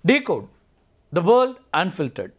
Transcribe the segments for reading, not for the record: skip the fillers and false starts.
Decode the world unfiltered.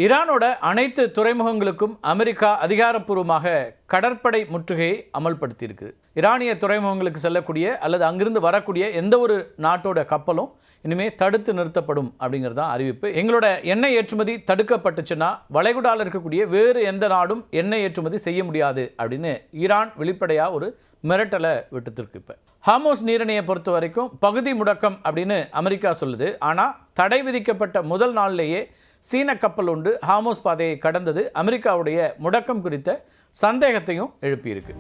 ஈரானோட அனைத்து துறைமுகங்களுக்கும் America அதிகாரப்பூர்வமாக கடற்படை முற்றுகையை அமல்படுத்தியிருக்கு. ஈரானிய துறைமுகங்களுக்கு செல்லக்கூடிய அல்லது அங்கிருந்து வரக்கூடிய எந்த ஒரு நாட்டோட கப்பலும் இனிமேல் தடுத்து நிறுத்தப்படும் அப்படிங்கிறது தான் அறிவிப்பு. எங்களோட எண்ணெய் ஏற்றுமதி தடுக்கப்பட்டுச்சுன்னா வளைகுடாவில் இருக்கக்கூடிய வேறு எந்த நாடும் எண்ணெய் ஏற்றுமதி செய்ய முடியாது அப்படின்னு ஈரான் வெளிப்படையாக ஒரு மிரட்டலை விட்டுத்திருக்கு. இப்போ ஹார்மோஸ் நீரிணையை பொறுத்த வரைக்கும் பகுதி முடக்கம் அப்படின்னு அமெரிக்கா சொல்லுது. ஆனால் தடை விதிக்கப்பட்ட முதல் நாள்லேயே சீன கப்பல் ஒன்று ஹார்மோஸ் பாதையை கடந்தது அமெரிக்காவுடைய முடக்கம் குறித்த சந்தேகத்தையும் எழுப்பியிருக்கு.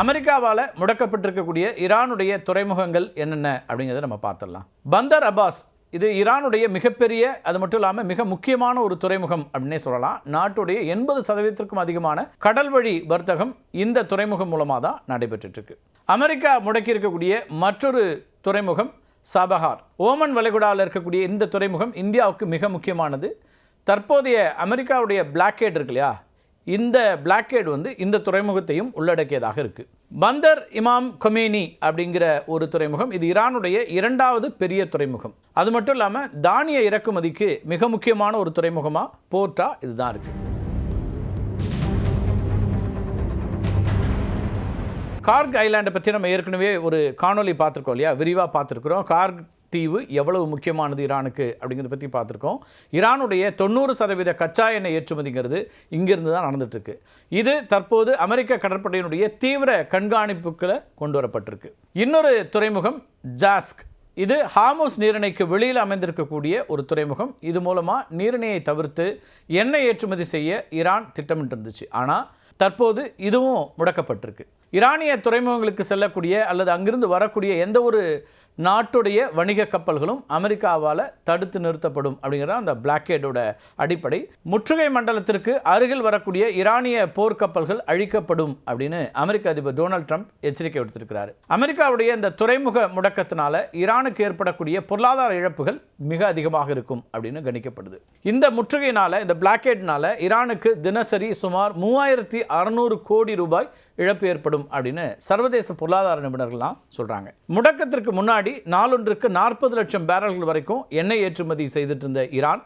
அமெரிக்காவால் முடக்கப்பட்டிருக்கக்கூடிய ஈரானுடைய துறைமுகங்கள் என்னென்ன அப்படிங்கிறத நம்ம பார்த்துடலாம். பந்தர் அப்பாஸ் இது ஈரானுடைய மிகப்பெரிய, அது மட்டும் இல்லாமல் மிக முக்கியமான ஒரு துறைமுகம் அப்படின்னே சொல்லலாம். நாட்டுடைய 80% அதிகமான கடல் வழி வர்த்தகம் இந்த துறைமுகம் மூலமாக தான் நடைபெற்றுருக்கு. அமெரிக்கா முடக்கி இருக்கக்கூடிய மற்றொரு துறைமுகம் சபஹார், ஓமன் வளைகுடாவில் இருக்கக்கூடிய இந்த துறைமுகம் இந்தியாவுக்கு மிக முக்கியமானது. தற்போதைய அமெரிக்காவுடைய பிளாக்கேட் இருக்கு இல்லையா, இந்த பிளாக்கேட் இந்த துறைமுகத்தையும் உள்ளடக்கியதாக இருக்குது. பந்தர் இமாம் கொமேனி அப்படிங்கிற ஒரு துறைமுகம், இது ஈரானுடைய 2வது பெரிய துறைமுகம். அது மட்டும் இல்லாமல் தானிய இறக்குமதிக்கு மிக முக்கியமான ஒரு துறைமுகமாக போர்ட்டா இதுதான் இருக்குது. கார்க் ஐலாண்டை பற்றி நம்ம ஏற்கனவே ஒரு காணொலி பார்த்துருக்கோம் இல்லையா, விரிவாக பார்த்துருக்குறோம். கார்க் தீவு எவ்வளவு முக்கியமானது ஈரானுக்கு அப்படிங்கிறத பற்றி பார்த்துருக்கோம். ஈரானுடைய 90% கச்சா எண்ணெய் ஏற்றுமதிங்கிறது இங்கிருந்து தான் நடந்துட்டுருக்கு. இது தற்போது அமெரிக்க கடற்படையினுடைய தீவிர கண்காணிப்புகளை கொண்டு வரப்பட்டிருக்கு. இன்னொரு துறைமுகம் ஜாஸ்க், இது ஹார்மோஸ் நீரிணைக்கு வெளியில் அமைந்திருக்கக்கூடிய ஒரு துறைமுகம். இது மூலமாக நீரிணையை தவிர்த்து எண்ணெய் ஏற்றுமதி செய்ய ஈரான் திட்டமிட்டு இருந்துச்சு. ஆனால் தற்போது இதுவும் முடக்கப்பட்டிருக்கு. ஈரானிய துறைமுகங்களுக்கு செல்லக்கூடிய அல்லது அங்கிருந்து வரக்கூடிய எந்த ஒரு நாட்டுடைய வணிக கப்பல்களும் அமெரிக்காவால் தடுத்து நிறுத்தப்படும் அப்படிங்கிறத அந்த பிளாக்கேடோட அடிப்படை. முற்றுகை மண்டலத்திற்கு அருகில் வரக்கூடிய ஈரானிய போர்க்கப்பல்கள் அழிக்கப்படும் அப்படின்னு அமெரிக்க அதிபர் டொனால்ட் ட்ரம்ப் எச்சரிக்கை விடுத்திருக்கிறார். அமெரிக்காவுடைய இந்த துறைமுக முடக்கத்தினால ஈரானுக்கு ஏற்படக்கூடிய பொருளாதார இழப்புகள் மிக அதிகமாக இருக்கும் அப்படின்னு கணிக்கப்படுது. இந்த முற்றுகையினால, இந்த பிளாக்கேட்னால ஈரானுக்கு தினசரி சுமார் 3600 கோடி ரூபாய் இழப்பு ஏற்படும் அப்படின்னு சர்வதேச பொருளாதார நிபுணர்கள்லாம் சொல்கிறாங்க. முடக்கத்திற்கு முன்னாடி நாளொன்றுக்கு 40 லட்சம் பேரல்கள் வரைக்கும் எண்ணெய் ஏற்றுமதி செய்துட்டு இருந்த ஈரான்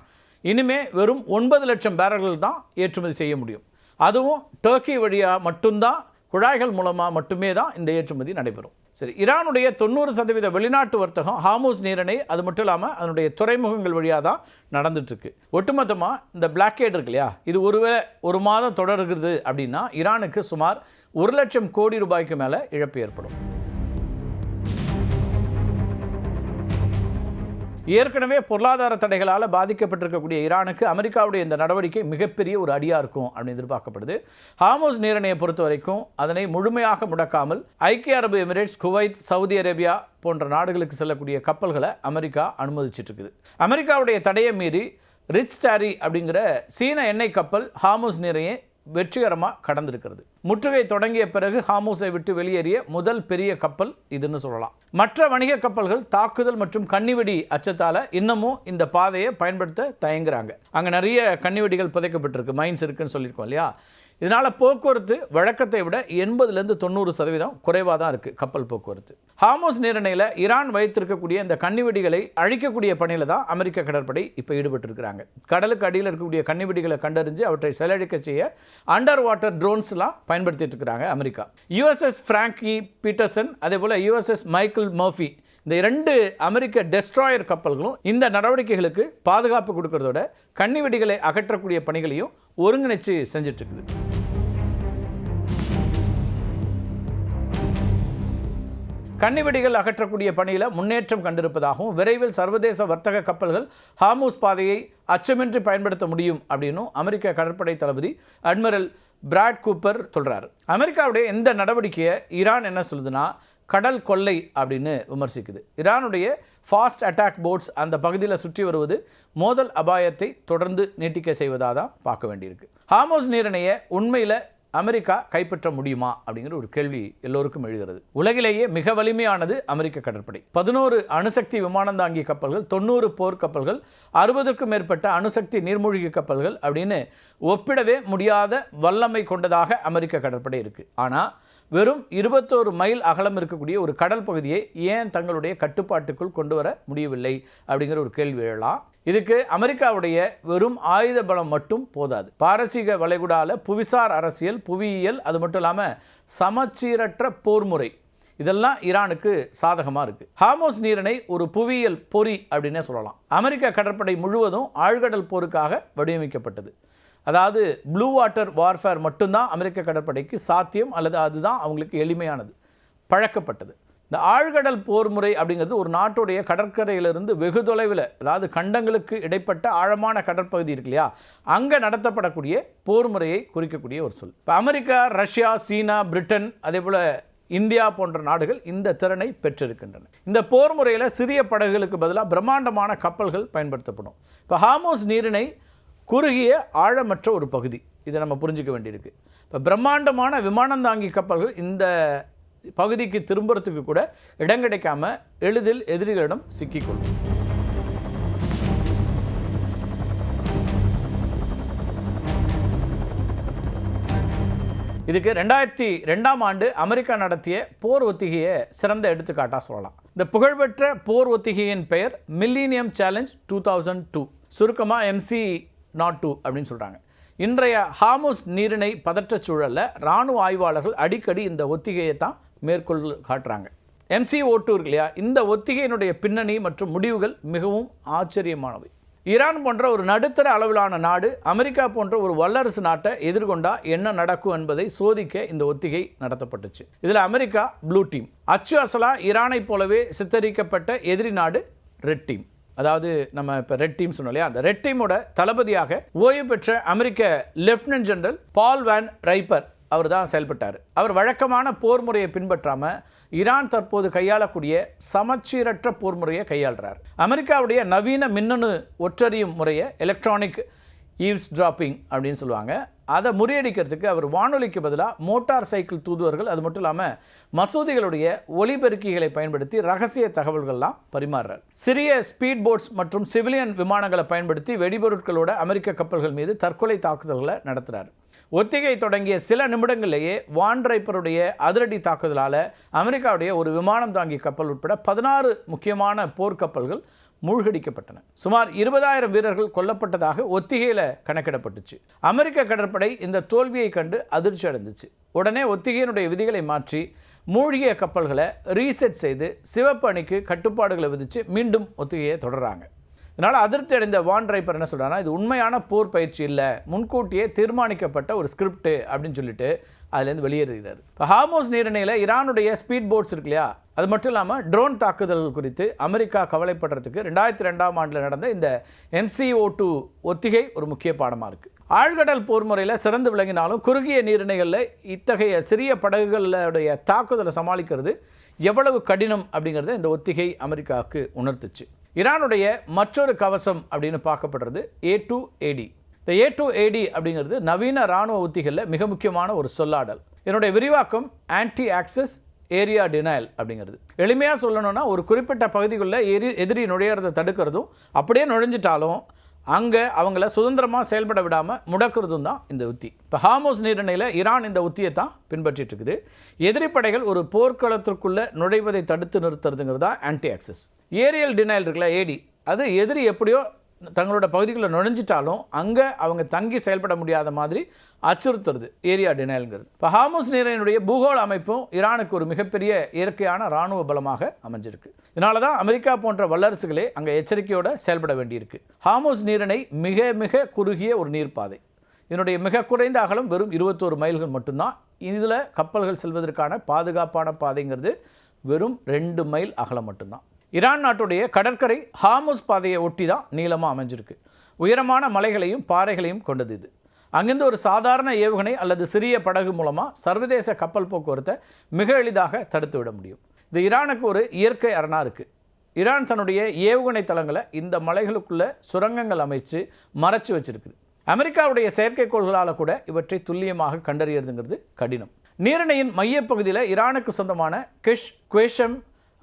இனிமே வெறும் 9 லட்சம் பேரல்கள் தான் ஏற்றுமதி செய்ய முடியும். அதுவும் டர்க்கி வழியாக மட்டும்தான், குழாய்கள் மூலமாக மட்டுமே தான் இந்த ஏற்றுமதி நடைபெறும். சரி, ஈரானுடைய 90% வெளிநாட்டு வர்த்தகம் ஹார்மோஸ் நீரிணை, அது மட்டும் இல்லாமல் அதனுடைய துறைமுகங்கள் வழியாக தான் நடந்துட்டுருக்கு. ஒட்டுமொத்தமாக இந்த பிளாக்கேட் இருக்கு இல்லையா, இது ஒரு மாதம் தொடர்கிறது அப்படின்னா ஈரானுக்கு சுமார் 1 லட்சம் கோடி ரூபாய்க்கு மேலே இழப்பு ஏற்படும். ஏற்கனவே பொருளாதார தடைகளால் பாதிக்கப்பட்டிருக்கக்கூடிய ஈரானுக்கு அமெரிக்காவுடைய இந்த நடவடிக்கை மிகப்பெரிய ஒரு அடியாக இருக்கும் அப்படின்னு எதிர்பார்க்கப்படுது. ஹார்மோஸ் நீரிணையை பொறுத்த வரைக்கும் அதனை முழுமையாக முடக்காமல் ஐக்கிய அரபு எமிரேட்ஸ், குவைத், சவுதி அரேபியா போன்ற நாடுகளுக்கு செல்லக்கூடிய கப்பல்களை அமெரிக்கா அனுமதிச்சிட்டு இருக்குது. அமெரிக்காவுடைய தடையை மீறி ரிச் ஸ்டாரி அப்படிங்கிற சீன எண்ணெய் கப்பல் ஹார்மோஸ் நீரையை வெற்றிகரமாக கடந்திருக்கிறது. முற்றுகை தொடங்கிய பிறகு ஹார்மோஸை விட்டு வெளியேறிய முதல் பெரிய கப்பல் இதுன்னு சொல்லலாம். மற்ற வணிக கப்பல்கள் தாக்குதல் மற்றும் கன்னிவெடி அச்சத்தால் இன்னமும் இந்த பாதையை பயன்படுத்த தயங்குறாங்க. அங்கே நிறைய கன்னிவெடிகள் புதைக்கப்பட்டிருக்கு, மைன்ஸ் இருக்குன்னு சொல்லியிருக்கோம் இல்லையா. இதனால் போக்குவரத்து வழக்கத்தை விட 80லேருந்து 90% குறைவாக தான் இருக்குது கப்பல் போக்குவரத்து. ஹார்மோஸ் நீரிணையில் ஈரான் வைத்திருக்கக்கூடிய இந்த கன்னிவெடிகளை அழிக்கக்கூடிய பணியில் தான் அமெரிக்க கடற்படை இப்போ ஈடுபட்டிருக்கிறாங்க. கடலுக்கு அடியில் இருக்கக்கூடிய கன்னிவெடிகளை கண்டறிஞ்சு அவற்றை செயலழிக்க செய்ய அண்டர் வாட்டர் ட்ரோன்ஸ்லாம் பயன்படுத்திட்டு இருக்கிறாங்க அமெரிக்கா. USS ஃப்ராங்கி பீட்டர்சன், அதே போல் USS மைக்கேல் மர்ஃபி, இந்த 2 அமெரிக்க டெஸ்ட்ராயர் கப்பல்களும் இந்த நடவடிக்கைகளுக்கு பாதுகாப்பு கொடுக்கறதோட கன்னிவெடிகளை அகற்றக்கூடிய பணிகளையும் ஒருங்கிணைச்சு செஞ்சுட்டு இருக்குது. கன்னிவெடிகள் அகற்றக்கூடிய பணியில் முன்னேற்றம் கண்டிருப்பதாகவும் விரைவில் சர்வதேச வர்த்தக கப்பல்கள் ஹார்மூஸ் பாதையை அச்சமின்றி பயன்படுத்த முடியும் அப்படின்னும் அமெரிக்க கடற்படை தளபதி அட்மிரல் பிராட் கூப்பர் சொல்கிறார். அமெரிக்காவுடைய எந்த நடவடிக்கையை ஈரான் என்ன சொல்லுதுன்னா கடல் கொள்ளை அப்படின்னு விமர்சிக்குது. ஈரானுடைய ஃபாஸ்ட் அட்டாக் போட்ஸ் அந்த பகுதியில் சுற்றி வருவது மோதல் அபாயத்தை தொடர்ந்து நீட்டிக்க செய்வதாக தான் பார்க்க வேண்டியிருக்கு. ஹார்முஸ் நீரிணையை உண்மையில் அமெரிக்கா கைப்பற்ற முடியுமா அப்படிங்கிற ஒரு கேள்வி எல்லோருக்கும் எழுகிறது. உலகிலேயே மிக வலிமையானது அமெரிக்க கடற்படை. 11 அணுசக்தி விமானந்தாங்கி கப்பல்கள், 90 போர்க்கப்பல்கள், 60க்கும் மேற்பட்ட அணுசக்தி நீர்மூழ்கி கப்பல்கள் அப்படின்னு ஒப்பிடவே முடியாத வல்லமை கொண்டதாக அமெரிக்க கடற்படை இருக்குது. ஆனால் வெறும் 21 மைல் அகலம் இருக்கக்கூடிய ஒரு கடல் பகுதியை ஏன் தங்களுடைய கட்டுப்பாட்டுக்குள் கொண்டு வர முடியவில்லை அப்படிங்கிற ஒரு கேள்வி எழலாம். இதுக்கு அமெரிக்காவுடைய வெறும் ஆயுத பலம் மட்டும் போதாது. பாரசீக வளைகுடாவில் புவிசார் அரசியல், புவியியல், அது மட்டும் இல்லாமல் சமச்சீரற்ற போர் முறை, இதெல்லாம் ஈரானுக்கு சாதகமாக இருக்குது. ஹார்முஸ் நீரிணை ஒரு புவியியல் பொறி அப்படின்னே சொல்லலாம். அமெரிக்க கடற்படை முழுவதும் ஆழ்கடல் போருக்காக வடிவமைக்கப்பட்டது. அதாவது ப்ளூ வாட்டர் வார்ஃபேர் மட்டும்தான் அமெரிக்க கடற்படைக்கு சாத்தியம், அல்லது அதுதான் அவங்களுக்கு எளிமையானது, பழக்கப்பட்டது. இந்த ஆழ்கடல் போர் முறை அப்படிங்கிறது ஒரு நாட்டுடைய கடற்கரையிலிருந்து வெகு தொலைவில், அதாவது கண்டங்களுக்கு இடைப்பட்ட ஆழமான கடற்பகுதி இருக்கு இல்லையா, அங்கே நடத்தப்படக்கூடிய போர் முறையை குறிக்கக்கூடிய ஒரு சொல். இப்போ அமெரிக்கா, ரஷ்யா, சீனா, பிரிட்டன், அதே போல் இந்தியா போன்ற நாடுகள் இந்த திறனை பெற்றிருக்கின்றன. இந்த போர் முறையில் சிறிய படகுகளுக்கு பதிலாக பிரம்மாண்டமான கப்பல்கள் பயன்படுத்தப்படும். இப்போ ஹார்முஸ் நீரிணை குறுகிய ஆழமற்ற ஒரு பகுதி, இதை நம்ம புரிஞ்சிக்க வேண்டியிருக்கு. இப்போ பிரம்மாண்டமான விமானந்தாங்கி கப்பல்கள் இந்த பகுதிக்கு திரும்புறதுக்கு கூட இடம் கிடைக்காம எளிதில் எதிரிகளிடம் சிக்கிக்கொள்ளும். இதுக்கு 2002ஆம் ஆண்டு அமெரிக்கா நடத்திய போர் ஒத்திகையை சிறந்த எடுத்துக்காட்டாக சொல்லலாம். இந்த புகழ்பெற்ற போர் ஒத்திகையின் பெயர் மில்லினியம் சேலஞ்ச் 2002, சுருக்கமாக MC02 அப்படின்னு சொல்கிறாங்க. இன்றைய ஹார்முஸ் நீரிணை பதற்றச் சூழலில் இராணுவ ஆய்வாளர்கள் அடிக்கடி இந்த ஒத்திகையை தான் மேற்கொள் காட்டுறாங்க. MC02 இருக்கு இல்லையா, இந்த ஒத்திகையினுடைய பின்னணி மற்றும் முடிவுகள் மிகவும் ஆச்சரியமானவை. ஈரான் போன்ற ஒரு நடுத்தர அளவிலான நாடு அமெரிக்கா போன்ற ஒரு வல்லரசு நாட்டை எதிர்கொண்டா என்ன நடக்கும் என்பதை சோதிக்க இந்த ஒத்திகை நடத்தப்பட்டுச்சு. இதில் அமெரிக்கா ப்ளூ டீம், அச்சு அசலா ஈரானை போலவே சித்தரிக்கப்பட்ட எதிரி நாடு ரெட் டீம். அதாவது நம்ம இப்போ ரெட் டீம் சொன்னோம் இல்லையா, அந்த ரெட் டீமோட தளபதியாக ஓய்வு பெற்ற அமெரிக்க லெப்டினன்ட் ஜெனரல் பால் வான் ரைப்பர் அவர் தான் செயல்பட்டார். அவர் வழக்கமான போர் முறையை பின்பற்றாமல் ஈரான் தற்போது கையாளக்கூடிய சமச்சீரற்ற போர் முறையை கையாளுறார். அமெரிக்காவுடைய நவீன மின்னணு ஒற்றறியும் முறையை எலக்ட்ரானிக் ஈவ்ஸ் டிராப்பிங் அப்படின்னு சொல்லுவாங்க. அதை முறியடிக்கிறதுக்கு அவர் வானொலிக்கு பதிலாக மோட்டார் சைக்கிள் தூதுவர்கள், அது மட்டும் இல்லாமல் மசூதிகளுடைய ஒலிபெருக்கிகளை பயன்படுத்தி ரகசிய தகவல்கள்லாம் பரிமாறுறார். சிறிய ஸ்பீட் போட்ஸ் மற்றும் சிவிலியன் விமானங்களை பயன்படுத்தி வெடிபொருட்களோட அமெரிக்க கப்பல்கள் மீது தற்கொலை தாக்குதல்களை நடத்துகிறார். ஒத்திகை தொடங்கிய சில நிமிடங்களிலேயே வான் ரைப்பருடைய அதிரடி தாக்குதலால் அமெரிக்காவுடைய ஒரு விமானம் தாங்கி கப்பல் உட்பட 16 முக்கியமான போர்க்கப்பல்கள் மூழ்கடிக்கப்பட்டன. சுமார் 20,000 வீரர்கள் கொல்லப்பட்டதாக ஒத்திகையில் கணக்கிடப்பட்டுச்சு. அமெரிக்க கடற்படை இந்த தோல்வியை கண்டு அதிர்ச்சி அடைந்துச்சு. உடனே ஒத்திகையினுடைய விதிகளை மாற்றி மூழ்கிய கப்பல்களை ரீசெட் செய்து சிவப்பு அணிக்கு கட்டுப்பாடுகளை விதித்து மீண்டும் ஒத்திகையை தொடர்றாங்க. இதனால் அதிருப்தி அடைந்த வான் ரைப்பர் என்ன சொல்கிறாங்கன்னா, இது உண்மையான போர் பயிற்சி இல்லை, முன்கூட்டியே தீர்மானிக்கப்பட்ட ஒரு ஸ்கிரிப்ட் அப்படின்னு சொல்லிட்டு அதுலேருந்து வெளியேறுகிறார். இப்போ ஹார்முஸ் நீரிணையில் ஈரானுடைய ஸ்பீட் போட்ஸ் இருக்கு இல்லையா, அது மட்டும் இல்லாமல் ட்ரோன் தாக்குதல்கள் குறித்து அமெரிக்கா கவலைப்படுறதுக்கு 2002ஆம் ஆண்டில் நடந்த இந்த MC02 ஒத்திகை ஒரு முக்கிய பாடமாக இருக்குது. ஆழ்கடல் போர் முறையில் சிறந்து விளங்கினாலும் குறுகிய நீரிணைகளில் இத்தகைய சிறிய படகுகளுடைய தாக்குதலை சமாளிக்கிறது எவ்வளவு கடினம் அப்படிங்கிறத இந்த ஒத்திகை அமெரிக்காவுக்கு உணர்த்துச்சு. ஈரானுடைய மற்றொரு கவசம் அப்படின்னு பார்க்கப்படுறது A2AD. இந்த A2AD அப்படிங்கிறது நவீன இராணுவ உத்திகளில் மிக முக்கியமான ஒரு சொல்லாடல். இதனுடைய விரிவாக்கம் ஆன்டி ஆக்சஸ் ஏரியா டினைல் அப்படிங்கிறது. எளிமையாக சொல்லணும்னா ஒரு குறிப்பிட்ட பகுதிகளில் எதிரி நுழையிறதை தடுக்கிறதும், அப்படியே நுழைஞ்சிட்டாலும் அங்கே அவங்கள சுதந்திரமாக செயல்பட விடாமல் முடக்கிறதும் தான் இந்த உத்தி. இப்போ ஹார்முஸ் நீரிணையில் ஈரான் இந்த உத்தியை தான் பின்பற்றிட்டு இருக்குது. எதிரி படைகள் ஒரு போர்க்களத்திற்குள்ளே நுழைவதை தடுத்து நிறுத்துறதுங்கிறது தான் ஆன்டி ஆக்சஸ். ஏரியல் டினைல் இருக்குல்ல, ஏடி, அது எதிரி எப்படியோ தங்களோட பகுதிகளில் நுழைஞ்சிட்டாலும் அங்கே அவங்க தங்கி செயல்பட முடியாத மாதிரி அச்சுறுத்துறது ஏரியா டினைல்ங்கிறது. இப்போ ஹார்முஸ் நீரிணையுடைய பூகோள அமைப்பும் ஈரானுக்கு ஒரு மிகப்பெரிய இயற்கையான இராணுவ பலமாக அமைஞ்சிருக்கு. இதனால தான் அமெரிக்கா போன்ற வல்லரசுகளே அங்கே எச்சரிக்கையோடு செயல்பட வேண்டியிருக்கு. ஹார்முஸ் நீரிணை மிக மிக குறுகிய ஒரு நீர்ப்பாதை. இதனுடைய மிக குறைந்த அகலம் வெறும் 21 மைல்கள் மட்டும்தான். இதில் கப்பல்கள் செல்வதற்கான பாதுகாப்பான பாதைங்கிறது வெறும் 2 மைல் அகலம் மட்டும்தான். ஈரான் நாட்டுடைய கடற்கரை ஹார்முஸ் பாதையை ஒட்டி தான் நீளமாக அமைஞ்சிருக்கு. உயரமான மலைகளையும் பாறைகளையும் கொண்டது இது. அங்கிருந்து ஒரு சாதாரண ஏவுகணை அல்லது சிறிய படகு மூலமாக சர்வதேச கப்பல் போக்குவரத்தை மிக எளிதாக தடுத்து விட முடியும். இது ஈரானுக்கு ஒரு இயற்கை அரணாக இருக்குது. ஈரான் தன்னுடைய ஏவுகணை தளங்களை இந்த மலைகளுக்குள்ள சுரங்கங்கள் அமைச்சு மறைச்சு வச்சிருக்குது. அமெரிக்காவுடைய செயற்கைக்கோள்களால் கூட இவற்றை துல்லியமாக கண்டறியறதுங்கிறது கடினம். நீரிணையின் மையப்பகுதியில் ஈரானுக்கு சொந்தமான குவேஷம்,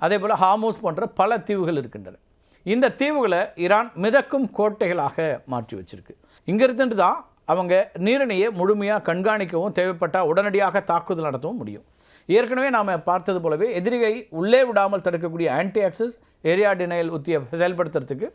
அதே போல் ஹாமூஸ் போன்ற பல தீவுகள் இருக்கின்றன. இந்த தீவுகளை ஈரான் மிதக்கும் கோட்டைகளாக மாற்றி வச்சிருக்கு. இங்கிருந்து தான் அவங்க நீரிணையை முழுமையாக கண்காணிக்கவும் தேவைப்பட்டால் உடனடியாக தாக்குதல் நடத்தவும் முடியும். ஏற்கனவே நாம் பார்த்தது போலவே எதிரிகை உள்ளே விடாமல் தடுக்கக்கூடிய ஆன்டி ஆக்சஸ் ஏரியா டினையல் உத்தியை செயல்படுத்துறதுக்கு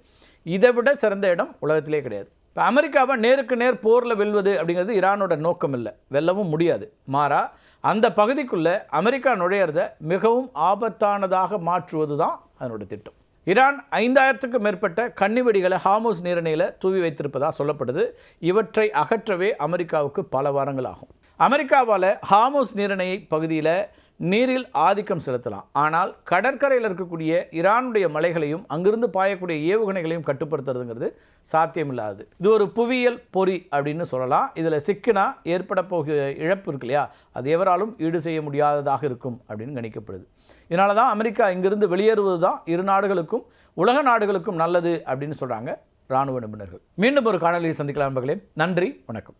இதை விட சிறந்த இடம் உலகத்திலே கிடையாது. இப்போ அமெரிக்காவை நேருக்கு நேர் போரில் வெல்வது அப்படிங்கிறது ஈரானோட நோக்கம் இல்லை, வெல்லவும் முடியாது. மாறா அந்த பகுதிக்குள்ளே அமெரிக்கா நுழையிறத மிகவும் ஆபத்தானதாக மாற்றுவது தான் அதனோட திட்டம். ஈரான் 5000க்கும் மேற்பட்ட கன்னிவெடிகளை ஹார்முஸ் நீரிணையில் தூவி வைத்திருப்பதாக சொல்லப்படுது. இவற்றை அகற்றவே அமெரிக்காவுக்கு பல வாரங்கள் ஆகும். அமெரிக்காவால் ஹார்முஸ் நீரிணை பகுதியில் நீரில் ஆதிக்கம் செலுத்தலாம். ஆனால் கடற்கரையில் இருக்கக்கூடிய ஈரானுடைய மலைகளையும் அங்கிருந்து பாயக்கூடிய ஏவுகணைகளையும் கட்டுப்படுத்துறதுங்கிறது சாத்தியமில்லாது. இது ஒரு புவியியல் பொறி அப்படின்னு சொல்லலாம். இதில் சிக்கினா ஏற்பட போகிற இழப்பு இருக்கு இல்லையா, அது எவராலும் ஈடு செய்ய முடியாததாக இருக்கும் அப்படின்னு கணிக்கப்படுது. இதனால தான் அமெரிக்கா இங்கிருந்து வெளியேறுவது தான் இரு நாடுகளுக்கும் உலக நாடுகளுக்கும் நல்லது அப்படின்னு சொல்கிறாங்க இராணுவ நிபுணர்கள். மீண்டும் ஒரு காணொலியை சந்திக்கலாம் நண்பர்களே. நன்றி, வணக்கம்.